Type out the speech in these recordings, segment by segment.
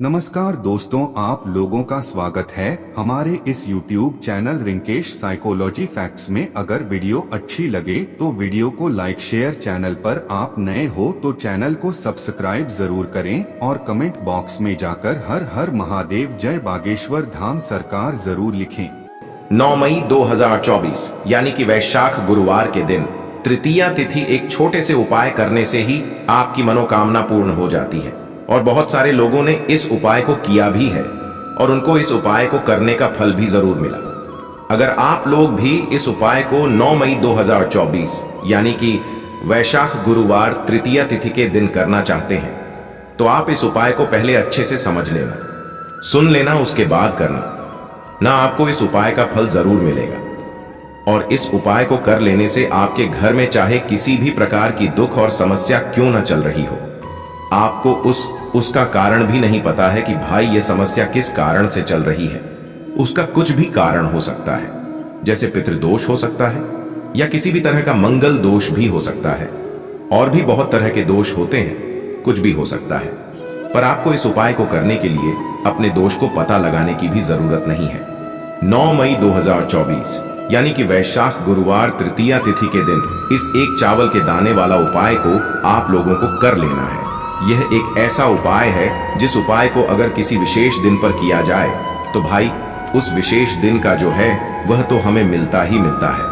नमस्कार दोस्तों, आप लोगों का स्वागत है हमारे इस YouTube channel Rinkesh psychology facts में। अगर वीडियो अच्छी लगे तो वीडियो को लाइक शेयर, चैनल पर आप नए हो तो चैनल को सब्सक्राइब जरूर करें और कमेंट बॉक्स में जाकर हर हर महादेव जय बागेश्वर धाम सरकार जरूर लिखें। 9 मई 2024 यानी कि वैशाख गुरुवार के दिन तृतीया तिथि एक छोटे से उपाय करने से ही आपकी मनोकामना पूर्ण हो जाती है और बहुत सारे लोगों ने इस उपाय को किया भी है और उनको इस उपाय को करने का फल भी जरूर मिला। अगर आप लोग भी इस उपाय को 9 मई 2024 यानी कि वैशाख गुरुवार तृतीया तिथि के दिन करना चाहते हैं तो आप इस उपाय को पहले अच्छे से समझ लेना, सुन लेना, उसके बाद करना। ना आपको इस उपाय का फल जरूर मिलेगा और इस उपाय को कर लेने से आपके घर में चाहे किसी भी प्रकार की दुख और समस्या क्यों न चल रही हो, आपको उसका कारण भी नहीं पता है कि भाई ये समस्या किस कारण से चल रही है। उसका कुछ भी कारण हो सकता है, जैसे पितृदोष हो सकता है या किसी भी तरह का मंगल दोष भी हो सकता है, और भी बहुत तरह के दोष होते हैं, कुछ भी हो सकता है। पर आपको इस उपाय को करने के लिए अपने दोष को पता लगाने की भी जरूरत नहीं है। 9 मई 2024 यानी कि वैशाख गुरुवार तृतीया तिथि के दिन इस एक चावल के दाने वाला उपाय को आप लोगों को कर लेना है। यह एक ऐसा उपाय है जिस उपाय को अगर किसी विशेष दिन पर किया जाए तो भाई उस विशेष दिन का जो है वह तो हमें मिलता ही मिलता है।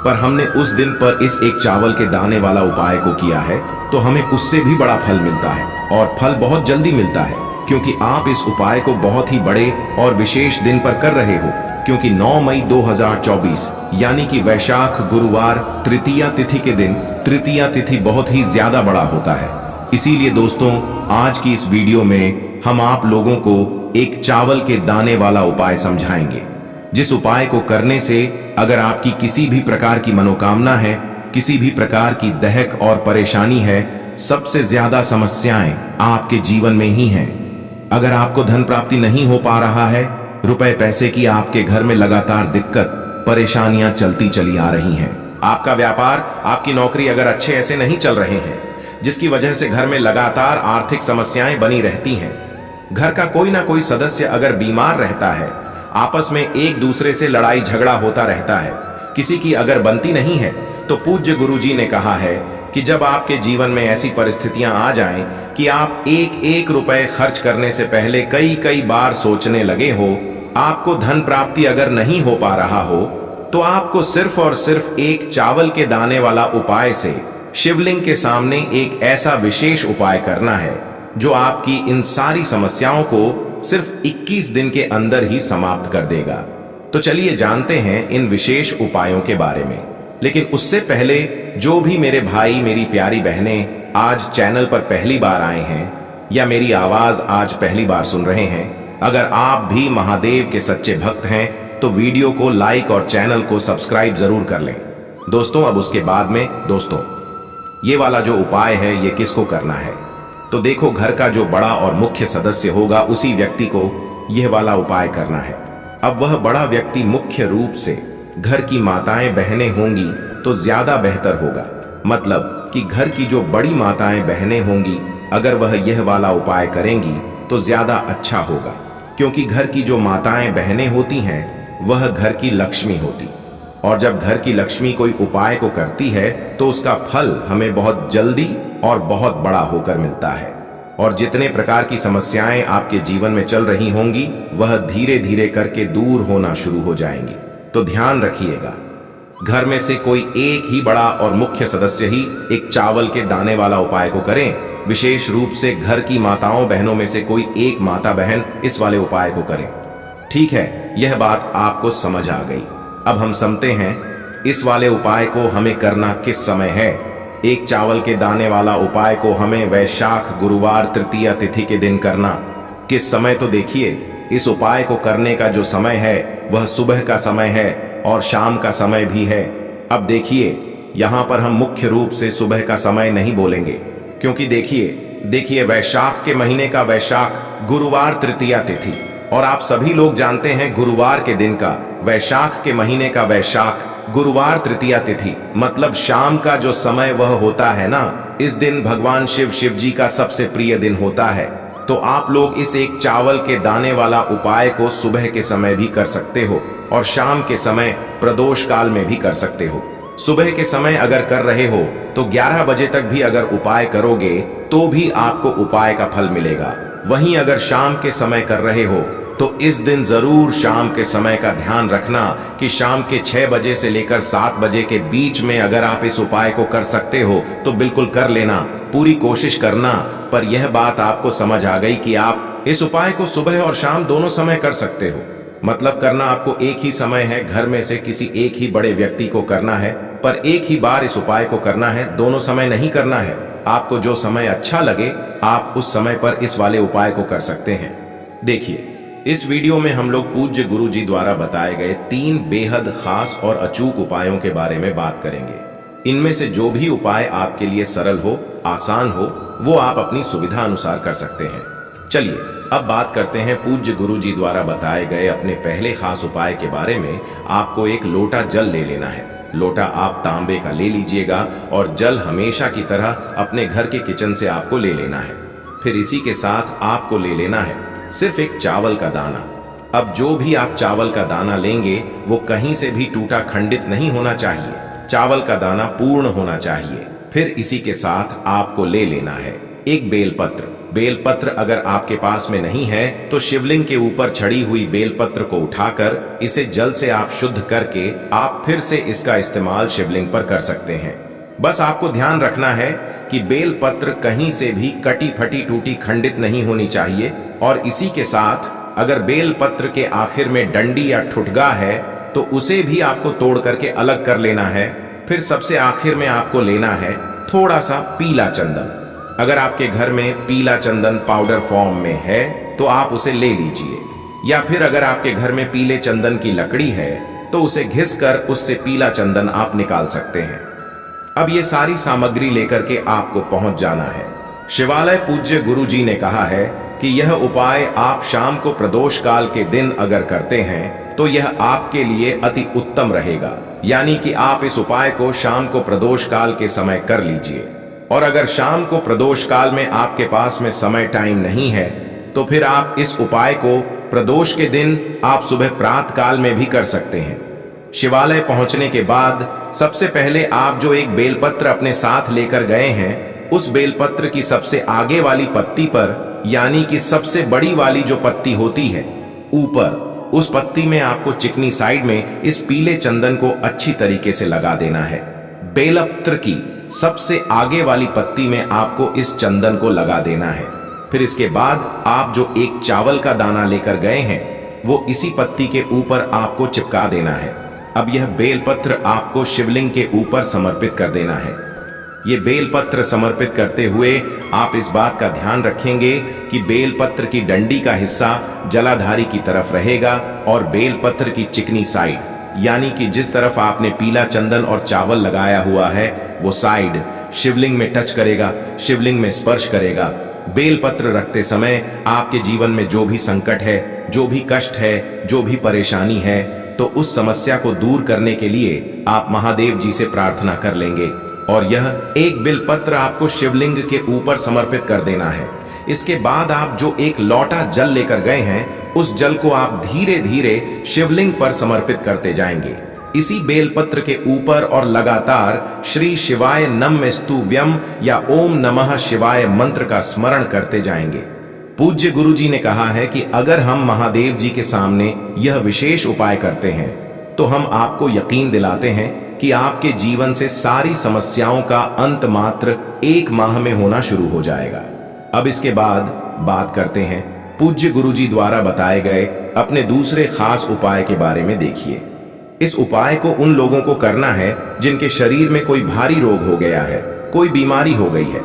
पर हमने उस दिन पर इस एक चावल के दाने वाला उपाय को किया है तो हमें उससे भी बड़ा फल मिलता है और फल बहुत जल्दी मिलता है, क्योंकि आप इस उपाय को बहुत ही बड़े और विशेष दिन पर कर रहे हो। क्योंकि 9 मई 2024 यानी कि वैशाख गुरुवार तृतीया तिथि के दिन तृतीया तिथि बहुत ही ज्यादा बड़ा होता है। इसीलिए दोस्तों, आज की इस वीडियो में हम आप लोगों को एक चावल के दाने वाला उपाय समझाएंगे, जिस उपाय को करने से अगर आपकी किसी भी प्रकार की मनोकामना है, किसी भी प्रकार की दहक और परेशानी है, सबसे ज्यादा समस्याएं आपके जीवन में ही हैं। अगर आपको धन प्राप्ति नहीं हो पा रहा है, रुपए पैसे की आपके घर में लगातार दिक्कत परेशानियां चलती चली आ रही हैं, आपका व्यापार, आपकी नौकरी अगर अच्छे ऐसे नहीं चल रहे हैं, जिसकी वजह से घर में लगातार आर्थिक समस्याएं बनी रहती हैं, घर का कोई ना कोई सदस्य अगर बीमार रहता है, आपस में एक दूसरे से लड़ाई झगड़ा होता रहता है, किसी की अगर बनती नहीं है, तो पूज्य गुरुजी ने कहा है कि जब आपके जीवन में ऐसी परिस्थितियां आ जाएं कि आप एक एक रुपए खर्च करने से पहले कई कई बार सोचने लगे हो, आपको धन प्राप्ति अगर नहीं हो पा रहा हो, तो आपको सिर्फ और सिर्फ एक चावल के दाने वाला उपाय से शिवलिंग के सामने एक ऐसा विशेष उपाय करना है जो आपकी इन सारी समस्याओं को सिर्फ 21 दिन के अंदर ही समाप्त कर देगा। तो चलिए जानते हैं इन विशेष उपायों के बारे में। लेकिन उससे पहले जो भी मेरे भाई, मेरी प्यारी बहनें आज चैनल पर पहली बार आए हैं या मेरी आवाज आज पहली बार सुन रहे हैं, अगर आप भी महादेव के सच्चे भक्त हैं तो वीडियो को लाइक और चैनल को सब्सक्राइब जरूर कर लें। दोस्तों, अब उसके बाद में दोस्तों, ये वाला जो उपाय है ये किसको करना है, तो देखो, घर का जो बड़ा और मुख्य सदस्य होगा उसी व्यक्ति को यह वाला उपाय करना है। अब वह बड़ा व्यक्ति मुख्य रूप से घर की माताएं बहनें होंगी तो ज्यादा बेहतर होगा। मतलब कि घर की जो बड़ी माताएं बहनें होंगी, अगर वह यह वाला उपाय करेंगी तो ज्यादा अच्छा होगा, क्योंकि घर की जो माताएं बहनें होती हैं वह घर की लक्ष्मी होती, और जब घर की लक्ष्मी कोई उपाय को करती है तो उसका फल हमें बहुत जल्दी और बहुत बड़ा होकर मिलता है, और जितने प्रकार की समस्याएं आपके जीवन में चल रही होंगी वह धीरे धीरे करके दूर होना शुरू हो जाएंगी। तो ध्यान रखिएगा, घर में से कोई एक ही बड़ा और मुख्य सदस्य ही एक चावल के दाने वाला उपाय को करें। विशेष रूप से घर की माताओं बहनों में से कोई एक माता बहन इस वाले उपाय को करें। ठीक है, यह बात आपको समझ आ गई। अब हम समझते हैं इस वाले उपाय को हमें करना किस समय है। एक चावल के दाने वाला उपाय को हमें वैशाख गुरुवार तृतीया तिथि के दिन करना किस समय, तो देखिए, इस उपाय को करने का जो समय है वह सुबह का समय है और शाम का समय भी है। अब देखिए, यहाँ पर हम मुख्य रूप से सुबह का समय नहीं बोलेंगे, क्योंकि देखिए वैशाख के महीने का वैशाख गुरुवार तृतीया तिथि, और आप सभी लोग जानते हैं गुरुवार के दिन का, वैशाख के महीने का वैशाख गुरुवार तृतीया तिथि, मतलब शाम का जो समय वह होता है ना, इस दिन भगवान शिव जी का सबसे प्रिय दिन होता है। तो आप लोग इस एक चावल के दाने वाला उपाय को सुबह के समय भी कर सकते हो और शाम के समय प्रदोष काल में भी कर सकते हो। सुबह के समय अगर कर रहे हो तो 11 बजे तक भी अगर उपाय करोगे तो भी आपको उपाय का फल मिलेगा। वहीं अगर शाम के समय कर रहे हो तो इस दिन जरूर शाम के समय का ध्यान रखना कि शाम के 6 बजे से लेकर 7 बजे के बीच में अगर आप इस उपाय को कर सकते हो तो बिल्कुल कर लेना, पूरी कोशिश करना। पर यह बात आपको समझ आ गई कि आप इस उपाय को सुबह और शाम दोनों समय कर सकते हो। मतलब करना आपको एक ही समय है, घर में से किसी एक ही बड़े व्यक्ति को करना है, पर एक ही बार इस उपाय को करना है, दोनों समय नहीं करना है। आपको जो समय अच्छा लगे आप उस समय पर इस वाले उपाय को कर सकते हैं। देखिए, इस वीडियो में हम लोग पूज्य गुरु जी द्वारा बताए गए 3 बेहद खास और अचूक उपायों के बारे में बात करेंगे। इनमें से जो भी उपाय आपके लिए सरल हो, आसान हो, वो आप अपनी सुविधा अनुसार कर सकते हैं। चलिए अब बात करते हैं पूज्य गुरु जी द्वारा बताए गए अपने पहले खास उपाय के बारे में। आपको एक लोटा जल ले लेना है। लोटा आप तांबे का ले लीजिएगा और जल हमेशा की तरह अपने घर के किचन से आपको ले लेना है। फिर इसी के साथ आपको ले लेना है सिर्फ एक चावल का दाना। अब जो भी आप चावल का दाना लेंगे वो कहीं से भी टूटा खंडित नहीं होना चाहिए, चावल का दाना पूर्ण होना चाहिए। फिर इसी के साथ आपको ले लेना है एक बेलपत्र। बेलपत्र अगर आपके पास में नहीं है तो शिवलिंग के ऊपर छड़ी हुई बेलपत्र को उठाकर इसे जल से आप शुद्ध करके आप फिर से इसका इस्तेमाल शिवलिंग पर कर सकते हैं। बस आपको ध्यान रखना है कि बेलपत्र कहीं से भी कटी फटी टूटी खंडित नहीं होनी चाहिए। और इसी के साथ अगर बेलपत्र के आखिर में डंडी या ठुटगा है तो उसे भी आपको तोड़ करके अलग कर लेना है। फिर सबसे आखिर में आपको लेना है थोड़ा सा पीला चंदन। अगर आपके घर में पीला चंदन पाउडर फॉर्म में है तो आप उसे ले लीजिए, या फिर अगर आपके घर में पीले चंदन की लकड़ी है तो उसे घिस कर उससे पीला चंदन आप निकाल सकते हैं। अब ये सारी सामग्री लेकर के आपको पहुंच जाना है शिवालय। पूज्य गुरु जी ने कहा है कि यह उपाय आप शाम को प्रदोष काल के दिन अगर करते हैं तो यह आपके लिए अति उत्तम रहेगा। यानी कि आप इस उपाय को शाम को प्रदोष काल के समय कर लीजिए। और अगर शाम को प्रदोष काल में आपके पास में समय टाइम नहीं है तो फिर आप इस उपाय को प्रदोष के दिन आप सुबह प्रातः काल में भी कर सकते हैं। शिवालय पहुंचने के बाद सबसे पहले आप जो एक बेलपत्र अपने साथ लेकर गए हैं उस बेलपत्र की सबसे आगे वाली पत्ती पर, यानी कि सबसे बड़ी वाली जो पत्ती होती है ऊपर, उस पत्ती में आपको चिकनी साइड में इस पीले चंदन को अच्छी तरीके से लगा देना है। बेलपत्र की सबसे आगे वाली पत्ती में आपको इस चंदन को लगा देना है। फिर इसके बाद आप जो एक चावल का दाना लेकर गए हैं वो इसी पत्ती के ऊपर आपको चिपका देना है। अब यह बेलपत्र आपको शिवलिंग के ऊपर समर्पित कर देना है। ये बेलपत्र समर्पित करते हुए आप इस बात का ध्यान रखेंगे कि बेलपत्र की डंडी का हिस्सा जलाधारी की तरफ रहेगा और बेलपत्र की चिकनी साइड, यानी कि जिस तरफ आपने पीला चंदन और चावल लगाया हुआ है वो साइड शिवलिंग में टच करेगा, शिवलिंग में स्पर्श करेगा। बेलपत्र रखते समय आपके जीवन में जो भी संकट है, जो भी कष्ट है, जो भी परेशानी है, तो उस समस्या को दूर करने के लिए आप महादेव जी से प्रार्थना कर लेंगे। और यह एक बेलपत्र आपको शिवलिंग के ऊपर समर्पित कर देना है। इसके बाद आप जो एक लोटा जल लेकर गए हैं उस जल को आप धीरे धीरे शिवलिंग पर समर्पित करते जाएंगे इसी बेलपत्र के ऊपर, और लगातार श्री शिवाय नमस्तुभ्यम या ओम नमः शिवाय मंत्र का स्मरण करते जाएंगे। पूज्य गुरु जी ने कहा है कि अगर हम महादेव जी के सामने यह विशेष उपाय करते हैं तो हम आपको यकीन दिलाते हैं कि आपके जीवन से सारी समस्याओं का अंत मात्र 1 माह में होना शुरू हो जाएगा। अब इसके बाद बात करते हैं पूज्य गुरु जी द्वारा बताए गए अपने दूसरे खास उपाय के बारे में। देखिए, इस उपाय को उन लोगों को करना है जिनके शरीर में कोई भारी रोग हो गया है, कोई बीमारी हो गई है।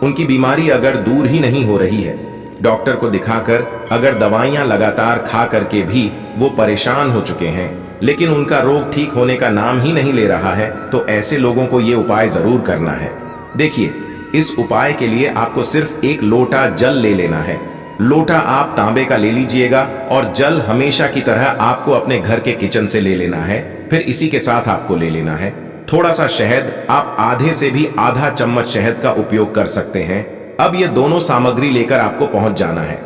उनकी बीमारी अगर दूर ही नहीं हो रही है, डॉक्टर को दिखाकर अगर दवाइयां लगातार खा करके भी वो परेशान हो चुके हैं लेकिन उनका रोग ठीक होने का नाम ही नहीं ले रहा है, तो ऐसे लोगों को ये उपाय जरूर करना है। देखिए, इस उपाय के लिए आपको सिर्फ एक लोटा जल ले लेना है। लोटा आप तांबे का ले लीजिएगा और जल हमेशा की तरह आपको अपने घर के किचन से ले लेना है। फिर इसी के साथ आपको ले लेना है थोड़ा सा शहद। आप आधे से भी आधा चम्मच शहद का उपयोग कर सकते हैं। अब ये दोनों सामग्री लेकर आपको पहुंच जाना है।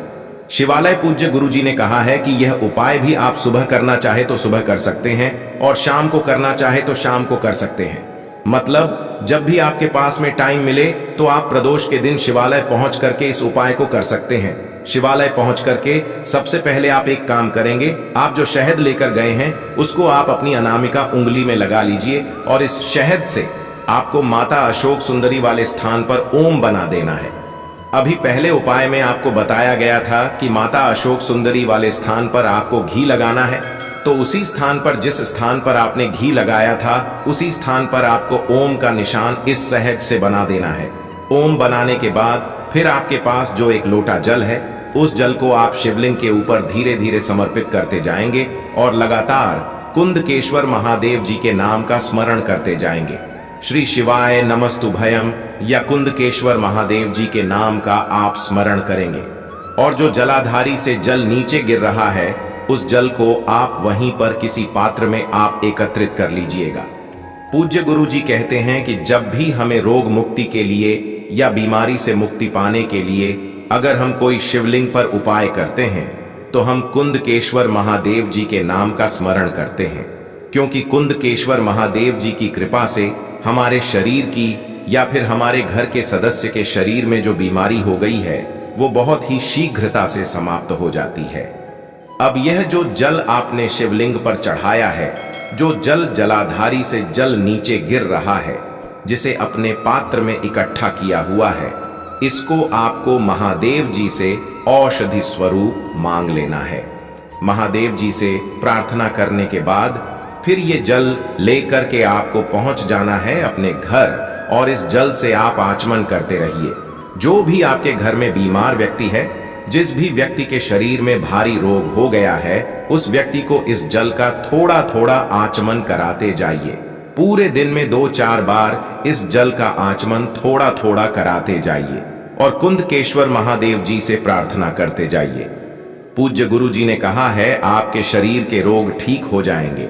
शिवालय पूज्य गुरुजी ने कहा है कि यह उपाय भी आप सुबह करना चाहे तो सुबह कर सकते हैं और शाम को करना चाहे तो शाम को कर सकते हैं। मतलब जब भी आपके पास में टाइम मिले तो आप प्रदोष के दिन शिवालय पहुंच करके इस उपाय को कर सकते हैं। शिवालय पहुंच करके सबसे पहले आप एक काम करेंगे, आप जो शहद लेकर गए हैं उसको आप अपनी अनामिका उंगली में लगा लीजिए और इस शहद से आपको माता अशोक सुंदरी वाले स्थान पर ओम बना देना है। अभी पहले उपाय में आपको बताया गया था कि माता अशोक सुंदरी वाले स्थान पर आपको घी लगाना है, तो उसी स्थान पर जिस स्थान पर आपने घी लगाया था उसी स्थान पर आपको ओम का निशान इस शहद से बना देना है। ओम बनाने के बाद फिर आपके पास जो एक लोटा जल है उस जल को आप शिवलिंग के ऊपर धीरे धीरे समर्पित करते जाएंगे और लगातार कुंदकेश्वर महादेव जी के नाम का स्मरण करते जाएंगे। श्री शिवाय नमस्तुभयम या कुंदकेश्वर महादेव जी के नाम का आप स्मरण करेंगे और जो जलाधारी से जल नीचे गिर रहा है उस जल को आप वहीं पर किसी पात्र में आप एकत्रित कर लीजिएगा। पूज्य गुरु जी कहते हैं कि जब भी हमें रोग मुक्ति के लिए या बीमारी से मुक्ति पाने के लिए अगर हम कोई शिवलिंग पर उपाय करते हैं तो हम कुंदकेश्वर महादेव जी के नाम का स्मरण करते हैं, क्योंकि कुंदकेश्वर महादेव जी की कृपा से हमारे शरीर की या फिर हमारे घर के सदस्य के शरीर में जो बीमारी हो गई है वो बहुत ही शीघ्रता से समाप्त हो जाती है। अब यह जो जल आपने शिवलिंग पर चढ़ाया है, जो जल जलाधारी से जल नीचे गिर रहा है, जिसे अपने पात्र में इकट्ठा किया हुआ है, इसको आपको महादेव जी से औषधि स्वरूप मांग लेना है। महादेव जी से प्रार्थना करने के बाद फिर ये जल लेकर के आपको पहुंच जाना है अपने घर और इस जल से आप आचमन करते रहिए। जो भी आपके घर में बीमार व्यक्ति है, जिस भी व्यक्ति के शरीर में भारी रोग हो गया है, उस व्यक्ति को इस जल का थोड़ा थोड़ा आचमन कराते जाइए। पूरे दिन में 2-4 बार इस जल का आचमन थोड़ा थोड़ा कराते जाइए और कुंदकेश्वर महादेव जी से प्रार्थना करते जाइए। पूज्य गुरु जी ने कहा है आपके शरीर के रोग ठीक हो जाएंगे।